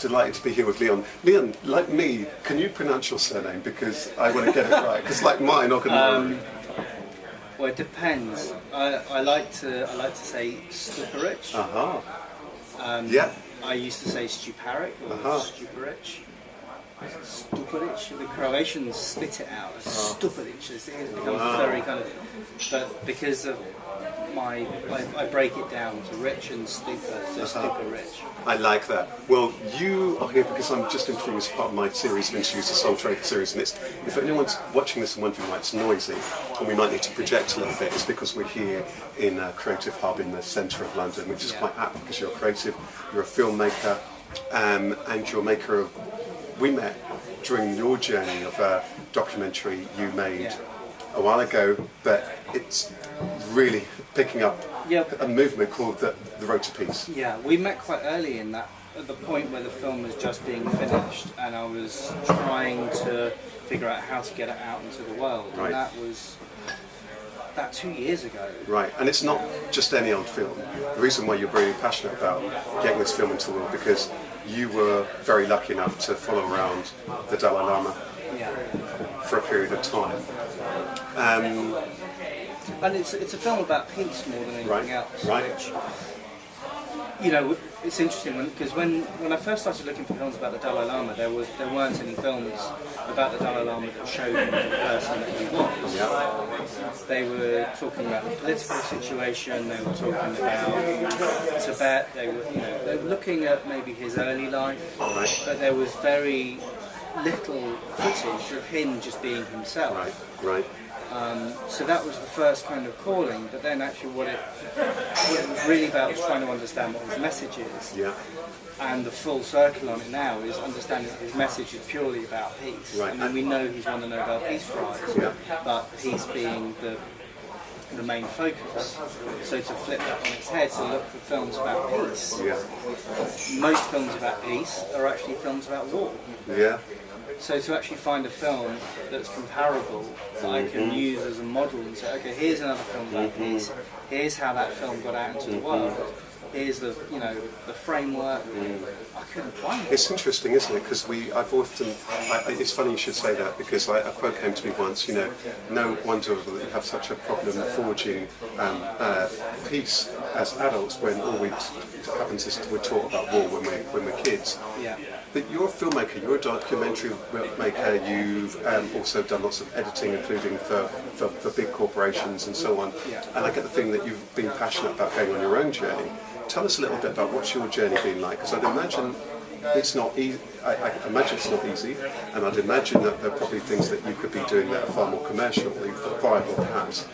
delighted to be here with Leon. Leon, like me, can you pronounce your surname? Because I want to get it right. Because like mine, not going to Well, it depends. I like to say Stuparic. Yeah. I used to say Stuparic or Stuparic. Stuparic. The Croatians spit it out as Stuparic. It becomes very kind of. But because of I break it down to rich and stupa, so Stuparic. I like that. Well, you are here because I'm just interviewing as part of my series of interviews, the Soul Trader series, and it's, if anyone's watching this and wondering why it's noisy, and we might need to project a little bit, it's because we're here in a creative hub in the centre of London, which is quite apt because you're a creative, you're a filmmaker, and you're a maker of, we met during your journey of a documentary you made a while ago, but it's really picking up a movement called the Road to Peace. Yeah, we met quite early in that, at the point where the film was just being finished, and I was trying to figure out how to get it out into the world, and that was about 2 years ago. Right, and it's not just any old film. The reason why you're very passionate about getting this film into the world, because you were very lucky enough to follow around the Dalai Lama for a period of time. And it's a film about peace more than anything else. Right. Which, you know, it's interesting because when I first started looking for films about the Dalai Lama, there weren't any films about the Dalai Lama that showed him the person that he was. Yeah. They were talking about the political situation. They were talking about Tibet. They were looking at maybe his early life, but there was very little footage of him just being himself. Right. So that was the first kind of calling, but then actually what it was really about was trying to understand what his message is. Yeah. And the full circle on it now is understanding that his message is purely about peace. Right. I mean, we know he's won the Nobel Peace Prize, but peace being the main focus. So to flip that on its head, to look for films about peace. Yeah. Most films about peace are actually films about war. Yeah. So to actually find a film that's comparable, that I can use as a model and say, okay, here's another film about peace, here's how that film got out into the world, here's the framework. I couldn't find it. It's interesting, isn't it? Because it's funny you should say that, because a quote came to me once, no wonder that we have such a problem forging peace as adults when all we happens is we're taught about war when we're kids. Yeah. But you're a filmmaker, you're a documentary maker, you've also done lots of editing, including for big corporations and so on. Yeah. And I get the feeling that you've been passionate about going on your own journey. Tell us a little bit about what's your journey been like, because I'd imagine it's not easy. I imagine it's not easy, and I'd imagine that there are probably things that you could be doing that are far more commercially viable, perhaps,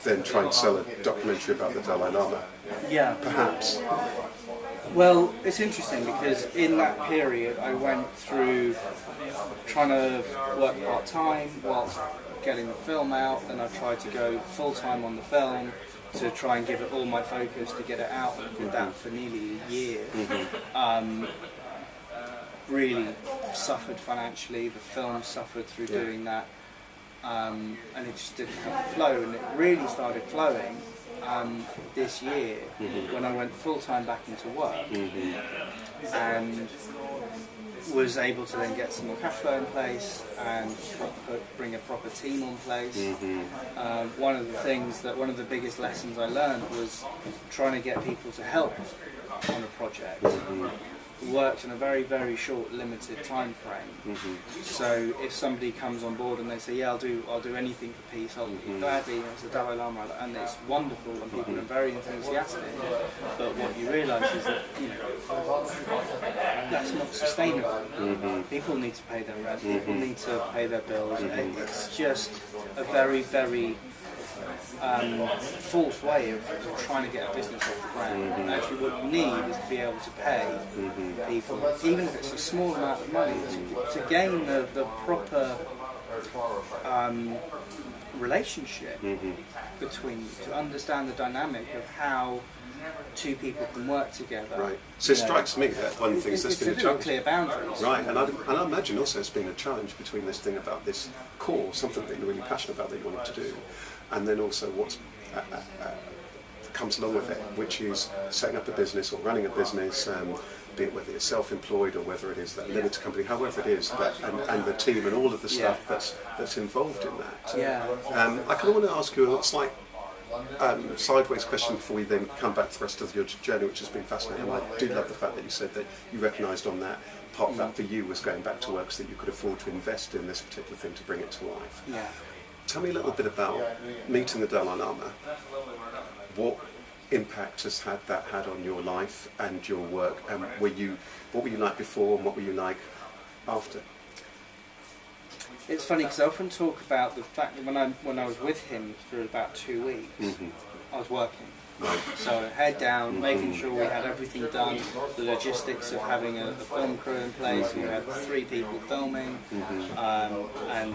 than trying to sell a documentary about the Dalai Lama. Yeah. Perhaps. Well, it's interesting because in that period I went through trying to work part-time whilst getting the film out, then I tried to go full-time on the film to try and give it all my focus to get it out, and did that for nearly a year. Really suffered financially, the film suffered through doing that, and it just didn't have the flow, and it really started flowing this year when I went full-time back into work and was able to then get some more cash flow in place and bring a proper team on place. One of the biggest lessons I learned was trying to get people to help on a project. Worked in a very, very short, limited time frame. So if somebody comes on board and they say, "Yeah, I'll do anything for peace," I'll gladly. It's the Dalai Lama, and it's wonderful, and people are very enthusiastic. But what you realise is that that's not sustainable. People need to pay their rent. People need to pay their bills. It's just a very, very false way of trying to get a business off the ground. And actually what you need is to be able to pay people, even if it's a small amount of money, to gain the proper relationship between you, to understand the dynamic of how two people can work together. Right. So it strikes me that one of the things that's been a challenge. Clear boundaries. Right, and I imagine also it's been a challenge between this thing about this core, something that you're really passionate about that you wanted to do, and then also what's comes along with it, which is setting up a business or running a business, be it whether it's self-employed or whether it is that limited company, however it is, and the team and all of the stuff that's involved in that. Yeah. I kind of want to ask you a slight sideways question before we then come back to the rest of your journey, which has been fascinating. And I do love the fact that you said that you recognised on that part of that for you was going back to work so that you could afford to invest in this particular thing to bring it to life. Yeah. Tell me a little bit about meeting the Dalai Lama. What impact has that had on your life and your work? And what were you like before and what were you like after? It's funny because I often talk about the fact that when I was with him for about 2 weeks, I was working. Right. So head down, making sure we had everything done, the logistics of having a film crew in place. We had 3 people filming, and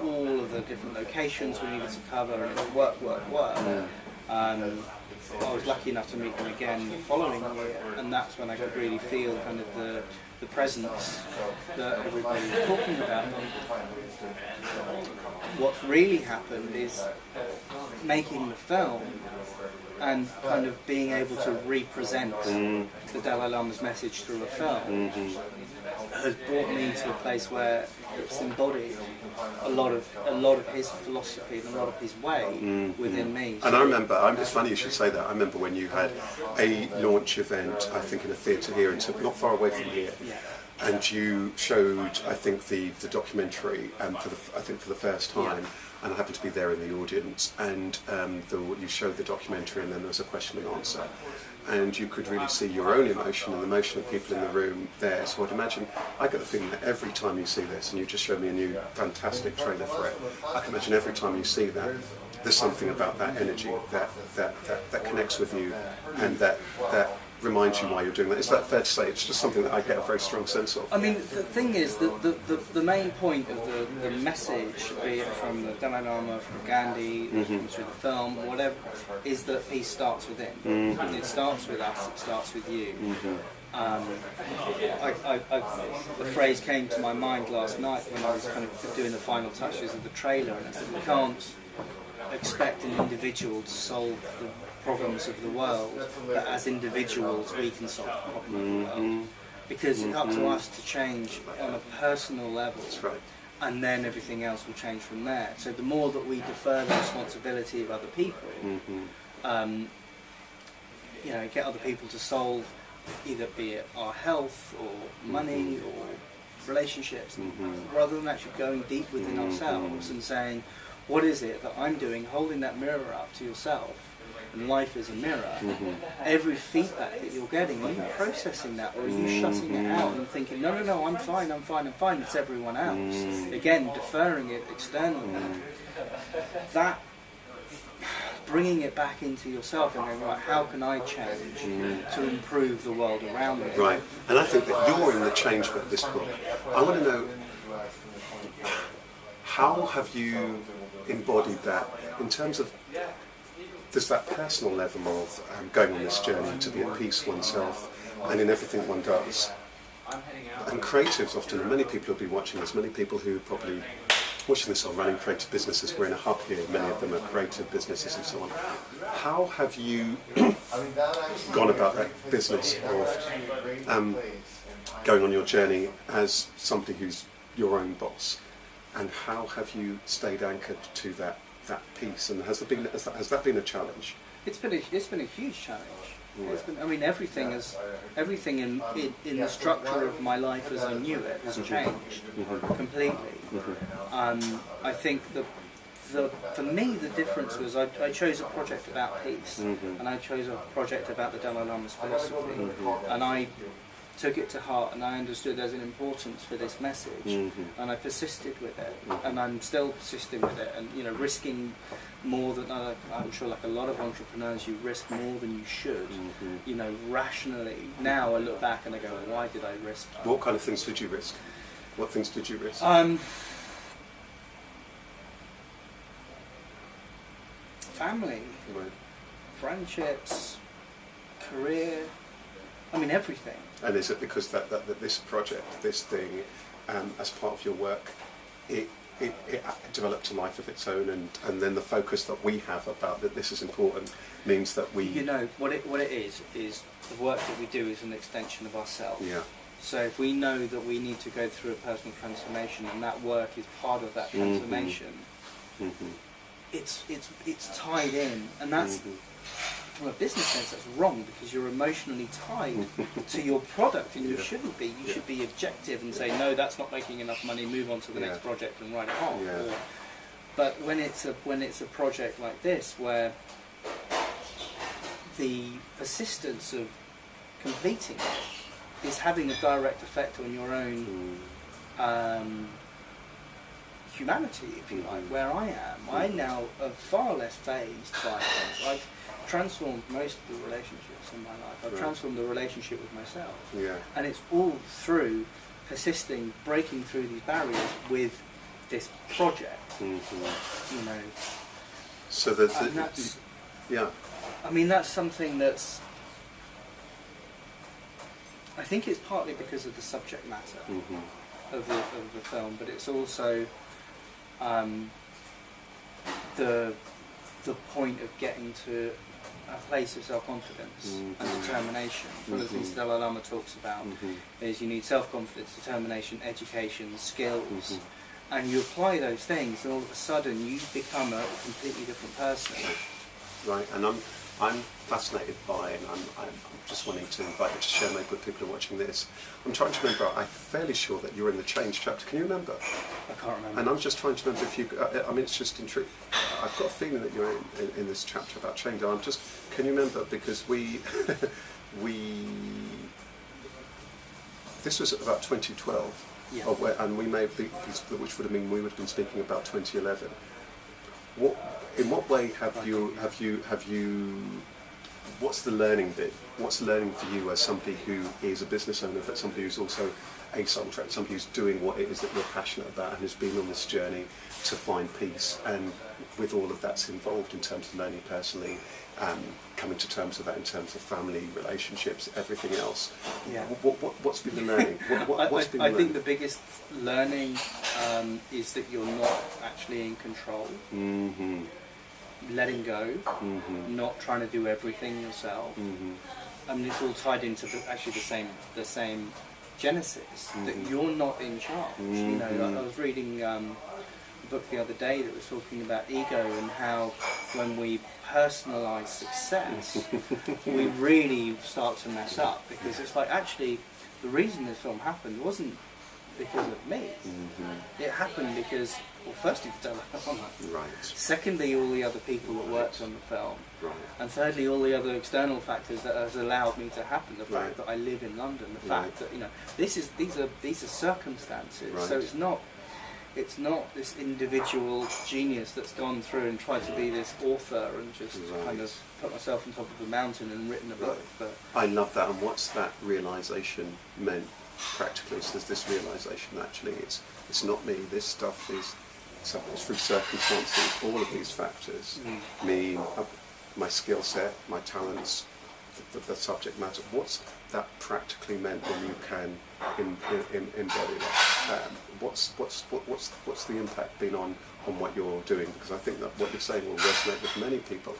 all of the different locations we needed to cover, and it was work. I was lucky enough to meet him again the following year, and that's when I could really feel kind of the presence that everybody was talking about. What's really happened is making the film and kind of being able to represent the Dalai Lama's message through a film has brought me to a place where it's embodied a lot of his philosophy and a lot of his way within me. And I remember, it's funny you should say that, I remember when you had a launch event, I think in a theatre here, not far away from here, and you showed, I think, the documentary for the first time, and I happened to be there in the audience, and you showed the documentary, and then there was a question and answer, and you could really see your own emotion and the emotion of people in the room there. So I'd imagine, I get the feeling that every time you see this, and you just showed me a new fantastic trailer for it, I can imagine every time you see that, there's something about that energy that connects with you, and that reminds you why you're doing that. Is that fair to say? It's just something that I get a very strong sense of. I mean, the thing is that the main point of the message, be it from the Dalai Lama, from Gandhi, through the film, whatever, is that peace starts within. It starts with us, it starts with you. The phrase came to my mind last night when I was kind of doing the final touches of the trailer, and I said, we can't expect an individual to solve the problems of the world, but as individuals we can solve the problem of the world. Because it's up to us to change on a personal level. That's right. And then everything else will change from there. So the more that we defer the responsibility of other people, get other people to solve, either be it our health or money or relationships, rather than actually going deep within ourselves and saying, what is it that I'm doing, holding that mirror up to yourself, and life is a mirror, every feedback that you're getting, are you processing that, or are you shutting it out and thinking, no, I'm fine, it's everyone else. Again, deferring it externally. That, bringing it back into yourself and going, right, how can I change to improve the world around me? Right, and I think that you're in the change with this book. I want to know, how have you embodied that in terms of, there's that personal level of going on this journey to be at peace oneself and in everything one does. And creatives often, and many people will be watching this, many people who probably watching this are running creative businesses. We're in a hub here, many of them are creative businesses and so on. How have you gone about that business of going on your journey as somebody who's your own boss? And how have you stayed anchored to that piece? And has that been a challenge? It's been a huge challenge. Everything in the structure of my life as I knew it has changed completely. I think for me the difference was I chose a project about peace, and I chose a project about the Dalai Lama's philosophy, and I took it to heart, and I understood there's an importance for this message, and I persisted with it, and I'm still persisting with it, and risking more than I'm sure, like a lot of entrepreneurs, you risk more than you should. Rationally. Now I look back and I go, why did I risk that? What kind of things did you risk? What things did you risk? Family, friendships, career. Everything. And is it because that this project, this thing, as part of your work, it it developed a life of its own, and then the focus that we have about that this is important means that we... You know, what it is the work that we do is an extension of ourselves. Yeah. So if we know that we need to go through a personal transformation and that work is part of that transformation, it's tied in, and that's from a business sense that's wrong, because you're emotionally tied to your product, and you shouldn't be. You should be objective and say, no, that's not making enough money, move on to the next project and write it off. Yeah. But when it's a project like this, where the persistence of completing it is having a direct effect on your own humanity, if you like, where I am. I now am far less phased by things. I've transformed most of the relationships in my life. I've transformed the relationship with myself. Yeah. And it's all through persisting, breaking through these barriers with this project. You know. So that's yeah. I mean, that's something that's... I think it's partly because of the subject matter of the film, but it's also the point of getting to a place of self-confidence and determination. One of the things Dalai Lama talks about is you need self-confidence, determination, education, skills, and you apply those things, and all of a sudden you become a completely different person. Right, and I'm fascinated by, and I'm just wanting to invite you to share maybe with people who are watching this. I'm trying to remember, I'm fairly sure that you're in the change chapter. Can you remember? I can't remember. And I'm just trying to remember if you, I mean, it's just intriguing. I've got a feeling that you're in this chapter about change. And I'm just, can you remember, because this was about 2012, and we may be, which would have mean we would have been speaking about 2011. In what way have you? What's the learning bit? What's the learning for you as somebody who is a business owner, but somebody who's also a soul tracker, somebody who's doing what it is that you're passionate about and has been on this journey to find peace, and with all of that's involved in terms of learning personally, coming to terms with that in terms of family, relationships, everything else. Yeah. What's been the learning? I think the biggest learning is that you're not actually in control. Letting go, not trying to do everything yourself. I mean, it's all tied into the same genesis, that you're not in charge. You know, I was reading a book the other day that was talking about ego and how when we personalise success, we really start to mess up, because it's like, actually, the reason this film happened wasn't because of me. It happened because, well, firstly, Dalai Lama. Right. Secondly, all the other people that worked on the film. Right. And thirdly, all the other external factors that has allowed me to happen. The fact that I live in London, the fact that, you know, these are circumstances. Right. So it's not this individual genius that's gone through and tried to be this author and just kind of put myself on top of a mountain and written a book. But I love that. And what's that realisation meant practically? So there's this realisation that actually it's not me. This stuff is through circumstances. All of these factors, me, my skill set, my talents, the subject matter. What's that practically meant when you can embody that? What's the impact been on what you're doing? Because I think that what you're saying will resonate with many people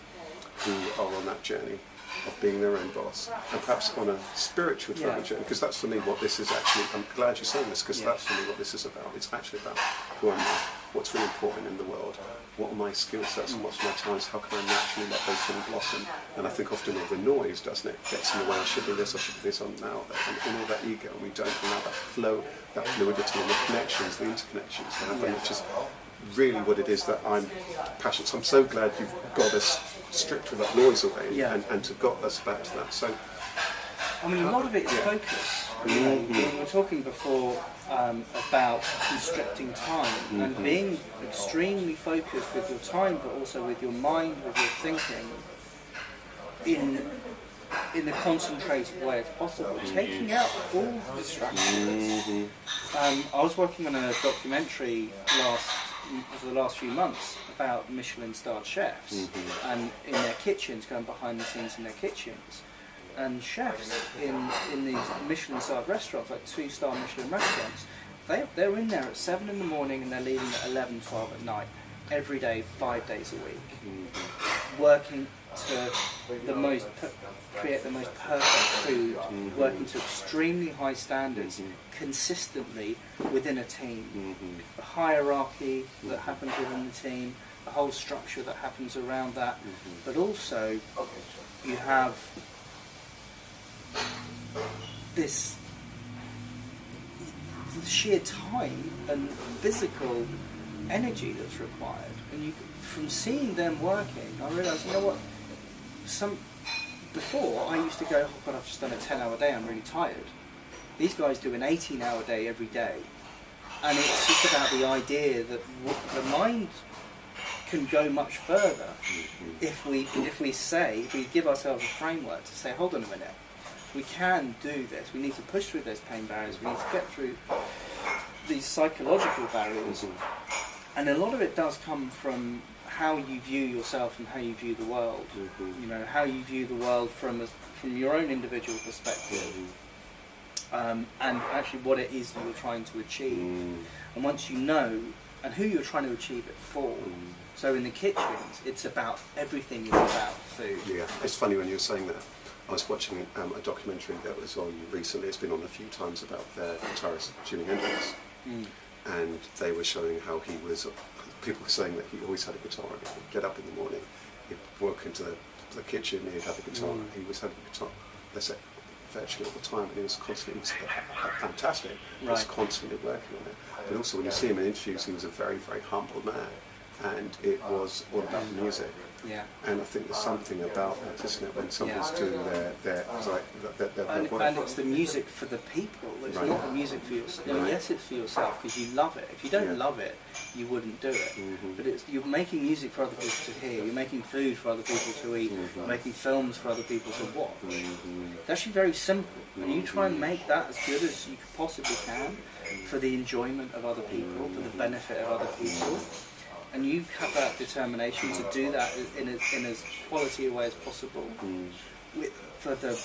who are on that journey of being their own boss, and perhaps on a spiritual journey, because that's for me what this is actually. I'm glad you're saying this, because that's for me what this is about. It's actually about who am I, what's really important in the world, what are my skill sets and what's my talents, how can I naturally let those things blossom. And I think often all the noise, doesn't it, gets in the way. I should be this, I should be this, I'm now that, and all that ego, and we don't allow that flow, that fluidity, and the connections, the interconnections to happen, which is really what it is that I'm passionate. So I'm so glad you've got us stripped of that noise away and to got us back to that. So, I mean, a lot of it is focus. You know, we were talking before about constricting time and being extremely focused with your time, but also with your mind, with your thinking, in the concentrated way as possible, taking out all the distractions. I was working on a documentary for the last few months about Michelin-starred chefs and in their kitchens, going behind the scenes in their kitchens. And chefs in these Michelin-starred restaurants, like 2-star Michelin restaurants, they're in there at 7 in the morning and they're leaving at 11, 12 at night, every day, 5 days a week, working to create the most perfect food, working to extremely high standards, consistently within a team. The hierarchy that happens within the team, the whole structure that happens around that, but also you have this sheer time and physical energy that's required. And from seeing them working, I realised, you know what, before I used to go, oh God, I've just done a 10-hour day, I'm really tired. These guys do an 18-hour day every day. And it's just about the idea that the mind can go much further if we give ourselves a framework to say, hold on a minute, we can do this, we need to push through those pain barriers, we need to get through these psychological barriers. And a lot of it does come from how you view yourself and how you view the world. You know, how you view the world from your own individual perspective, and actually what it is that you're trying to achieve. And once you know, and who you're trying to achieve it for. So in the kitchens, it's about, everything is about food. Yeah, it's funny when you were saying that. I was watching a documentary that was on recently, it's been on a few times, about the guitarist Jimi Hendrix. And they were showing how he was, people were saying that he always had a guitar. He'd get up in the morning, he'd walk into the kitchen, he'd have a guitar. He was having a guitar, they said, virtually all the time, and he was constantly, fantastic. He was constantly working on it. But also when you see him in interviews, he was a very, very humble man. And it was all about the music. Yeah. And I think there's something about that, isn't it, when someone's doing their work. And it's the music for the people, it's not the music for yourself. I mean, yes, it's for yourself because you love it. If you don't love it, you wouldn't do it. But you're making music for other people to hear, you're making food for other people to eat, you're making films for other people to watch. It's actually very simple. And you try and make that as good as you possibly can for the enjoyment of other people, for the benefit of other people. And you have that determination to do that in as quality a way as possible, for the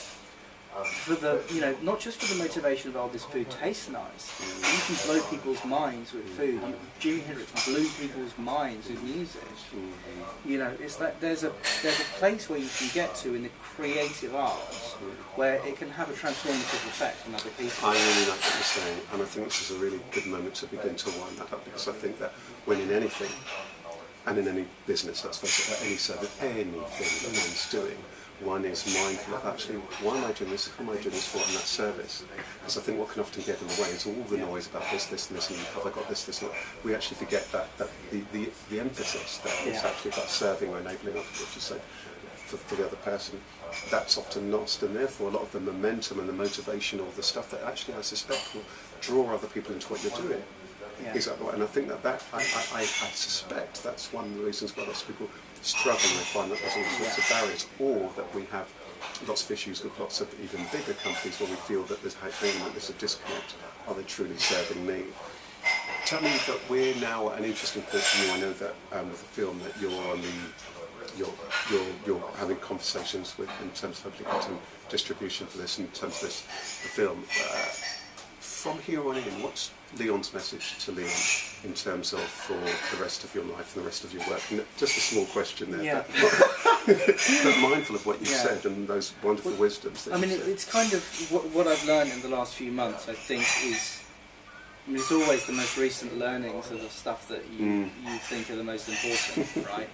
you know, not just for the motivation of, oh, this food tastes nice. You can blow people's minds with food. Jimi Hendrix blew people's minds with music. You know, it's that there's a place where you can get to in the creative arts where it can have a transformative effect on other people. I really like what you're saying, and I think this is a really good moment to begin to wind that up, because I think that when in anything, and in any business, let's face it, any service, anything that one's doing, one is mindful of actually, why am I doing this, who am I doing this for, and that service. Because I think what can often get in the way is all the noise about this, and this, and have I got this, and we actually forget that the emphasis that it's actually about serving or enabling, what you say, for the other person. That's often lost, and therefore a lot of the momentum and the motivation, or the stuff that actually I suspect will draw other people into what you're doing. Exactly, and I think that I suspect that's one of the reasons why lots of people struggle. They find that there's all sorts of barriers, or that we have lots of issues with lots of even bigger companies where we feel that there's a disconnect. Are they truly serving me? Tell me that we're now at an interesting point for you. I know that with the film that you're on you're having conversations with, in terms of hopefully getting distribution for this, in terms of the film. From here on in, what's Leon's message to Leon in terms of for the rest of your life and the rest of your work? And just a small question there, but mindful of what you said and those wonderful wisdoms that you said. It's kind of what I've learned in the last few months, I think, is, I mean, it's always the most recent learnings are the stuff that you think are the most important, right?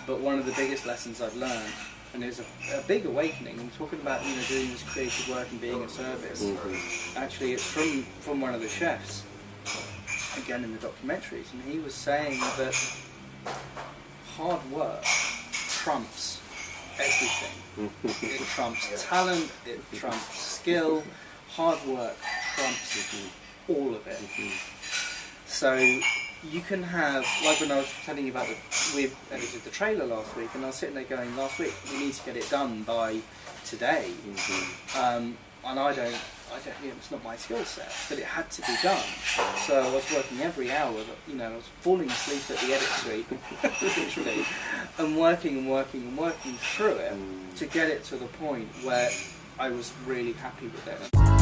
But one of the biggest lessons I've learned, and it was a big awakening, I'm talking about, you know, doing this creative work and being of service. Actually, it's from one of the chefs, again in the documentaries, and he was saying that hard work trumps everything. It trumps talent, it trumps skill, hard work trumps all of it. So you can have, like when I was telling you about we edited the trailer last week, and I was sitting there going, last week we need to get it done by today, and I don't, you know, it's not my skill set, but it had to be done. So I was working every hour, you know, I was falling asleep at the edit suite, literally, and working through it to get it to the point where I was really happy with it.